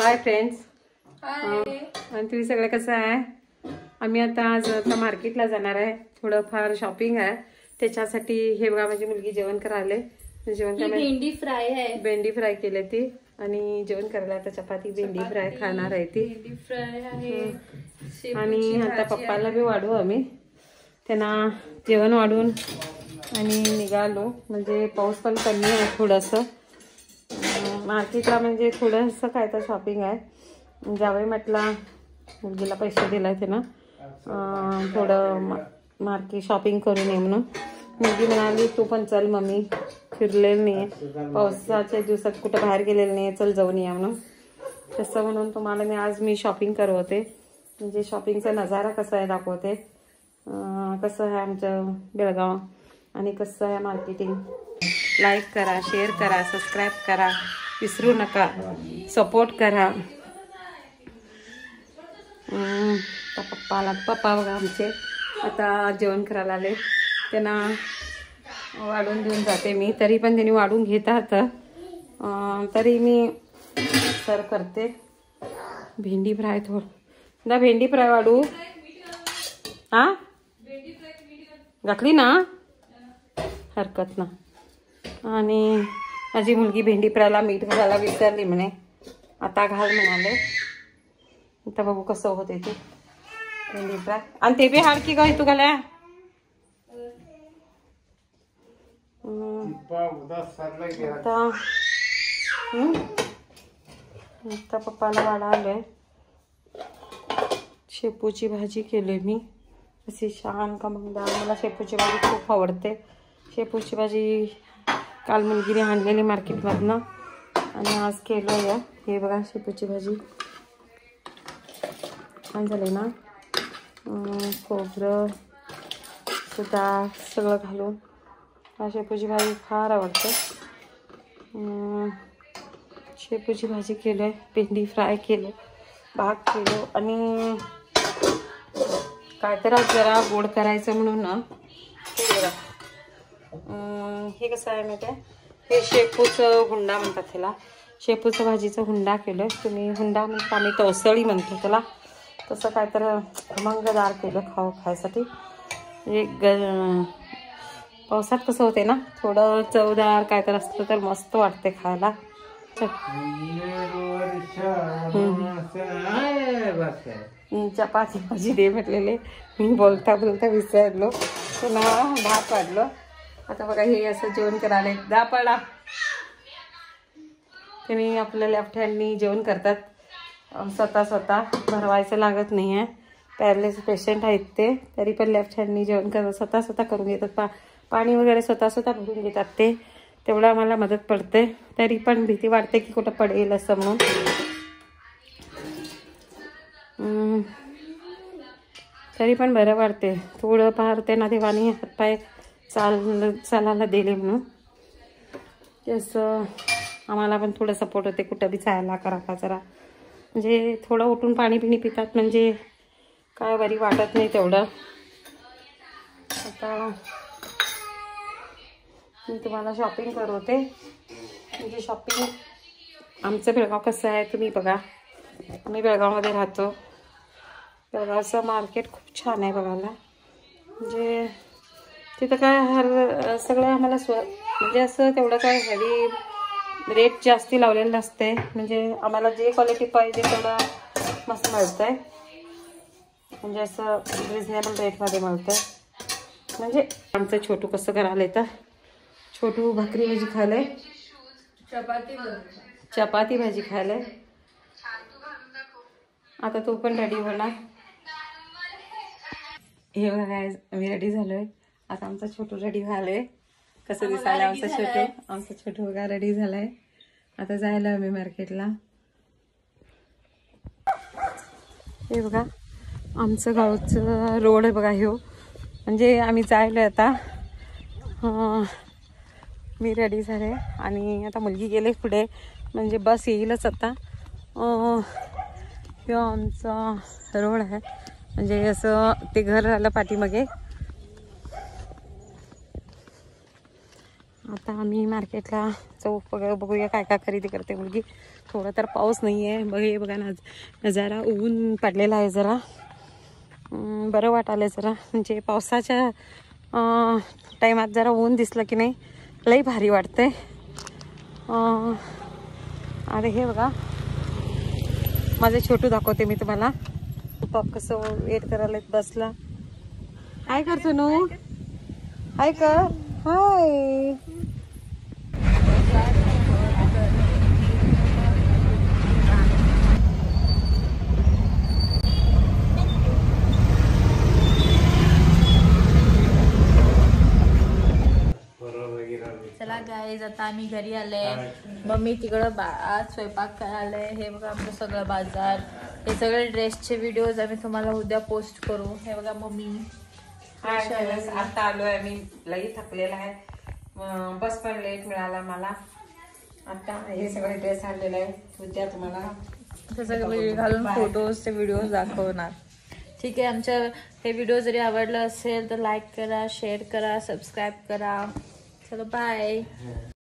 Hi friends, आणि तुम्ही सगळे कसं आहे? आम्ही आता मार्केटला जाणार आहे, थोडंफार शॉपिंग आहे त्याच्यासाठी. हे बघा माझी मुलगी जेवण करायला, जेवण करायला भेंडी फ्राय आहे, भेंडी फ्राय केली ती आणि जेवण करायला आता चपाती भेंडी फ्राय खाणार आहे ती. भेंडी फ्राय आहे आणि आता पप्पाला बी वाढू आम्ही, त्यांना जेवण वाढून आणि निघालो. म्हणजे पाऊस पण कमी आहे थोडंसं मार्केटला, म्हणजे थोडंसं काय तर शॉपिंग आहे. जावई म्हटला, मुलगीला पैसे दिलाय ते ना, थोडं मार्केट शॉपिंग करून ये म्हणून. मुलगी म्हणाली तू पण चल मम्मी, फिरलेलं नाही पावसाच्या दिवसात, कुठं बाहेर गेलेलं नाही, चल जाऊन या म्हणून. तसं म्हणून तुम्हाला मी शॉपिंग करवते, म्हणजे शॉपिंगचा नजारा कसा आहे दाखवते, कसं आहे आमचं बेळगाव आणि कसं आहे मार्केटिंग. लाईक करा, शेअर करा, सबस्क्राईब करा, विसरू नका, सपोर्ट करा. पप्पा बघा आमचे आता जेवण करायला आले, त्यांना वाढून देऊन जाते मी. तरी पण त्यांनी वाढून घेतात, तरी मी सर्व करते. भेंडी फ्राय थोडं भेंडी फ्राय वाढू. हा घातली ना, हरकत ना. आणि माझी मुलगी भेंडी फ्रायला मीठ घालायला विसरली म्हणे, आता घाल म्हणाले. आता बघू कसं होते ते भेंडी फ्राय. आणि ते बी हाड की ग तू घाल्या. आता पप्पाला वाढा आलोय. शेपूची भाजी केली मी अशी छान खमंगदार. मला शेपूची भाजी खूप आवडते. शेपूची भाजी काल मुलगीने आणलेली मार्केटमधनं आणि आज केलं आहे. हे बघा शेपूची भाजी छान झाली ना, खोबरं सुद्धा सगळं घालून. शेपूची भाजी फार आवडते. शेपूची भाजी केलं आहे, भेंडी फ्राय केलं, भात केलं आणि काय तर आज जरा गोड करायचं म्हणून ना हे कसं आहे माहिती आहे, हे शेपूचं हुंडा म्हणतात त्याला. शेपूचं भाजीचं हुंडा केलं. तुम्ही हुंडा म्हणता, आम्ही तवसळी म्हणतो त्याला. तसं काय तर खमंगदार केलं खायसाठी. एक पावसात कसं होते ना, थोडं चवदार काय तर असलं तर मस्त वाटते खायला. चपाती भाजी दे म्हटलेले, मी बोलता बोलता विसरलो, पुन्हा भात वाढलो. आता बघा हे असं जेवण करायला एकदा पडा. त्यांनी आपल्या लेफ्ट हँडनी जेवण करतात, स्वतः भरवायचं लागत नाही आहे. पॅरलेस पेशंट आहेत ते, तरी पण लेफ्ट हँडनी जेवण करतात, स्वतः करून घेतात. पाणी वगैरे स्वतः भरून घेतात ते, तेवढं आम्हाला मदत पडते. तरी पण भीती वाटते की कुठं पडेल असं म्हणून. तरी पण बरं वाटते थोडं फार. त्यांना देवानी हातपाय चालायला दिले म्हणून तसं आम्हाला पण थोडं सपोर्ट होते. कुठं बी जायला करायला जरा, म्हणजे थोडं उठून पाणी पिणी पितात, म्हणजे काय बरी वाटत नाही तेवढं. आता मी तुम्हाला शॉपिंग करवते. म्हणजे शॉपिंग आमचं बेळगाव कसं आहे तुम्ही बघा. आम्ही बेळगावमध्ये राहतो. बेळगावचं मार्केट खूप छान आहे बघायला. म्हणजे तिथं काय सगळं आम्हाला म्हणजे असं तेवढं काय हेवी रेट जास्ती लावलेलं नसते. म्हणजे आम्हाला जे क्वालिटी पाहिजे तेवढं मस्त मिळतं आहे. म्हणजे असं रिजनेबल रेटमध्ये मिळतं. म्हणजे आमचं छोटू कसं करायला येतं, छोटू भाकरी भाजी खायला, चपाती भाजी खायला. आता तो पण रेडी होणार. हे बघा गाइस, आम्ही रेडी झालोय. आता आमचा छोटू रेडी झालाय. कसं दिसायला आमचा छोटू बघा रेडी झालाय. आता जायला आम्ही मार्केटला. हे बघा आमचं गावचं रोड आहे बघा ह्यो. म्हणजे आम्ही जायला आता. मी रेडी झाले आणि आता मुलगी गेले पुढे, म्हणजे बस येईलच आता. ह्यो आमचा रोड आहे. म्हणजे असं ते घर राहिलं पाठीमागे आता आम्ही मार्केटला जाऊ, बघूया काय काय खरेदी करते मुलगी. थोडा तर पाऊस नाही आहे, बघा नजारा ऊन पडलेला आहे जरा. बरं वाटायलं जरा, म्हणजे पावसाच्या टायमात जरा ऊन दिसलं की नाही लई भारी वाटतंय. अरे हे बघा माझे छोटू दाखवते मी तुम्हाला. पप कसं वेट करायला बसला. काय करतो नू? हाय कर. हाय. चला गाईज, आता आम्ही घरी आले. मम्मी तिकडं आज स्वयंपाक करायला. हे बघा आमचं सगळं बाजार, हे सगळे ड्रेसचे व्हिडिओज आम्ही तुम्हाला उद्या पोस्ट करू. हे बघा मम्मी. आता आलोय आम्ही, लई थकलेला आहे. बस पण लेट मिळाला मला. आता हे सगळे ड्रेस आणलेले आहे, उद्या तुम्हाला हे सगळे घालून फोटोजचे व्हिडिओज दाखवणार. ठीक आहे. आमच्या हे व्हिडिओ जरी आवडलं असेल तर लाईक करा, शेअर करा, सबस्क्राईब करा. चलो बाय.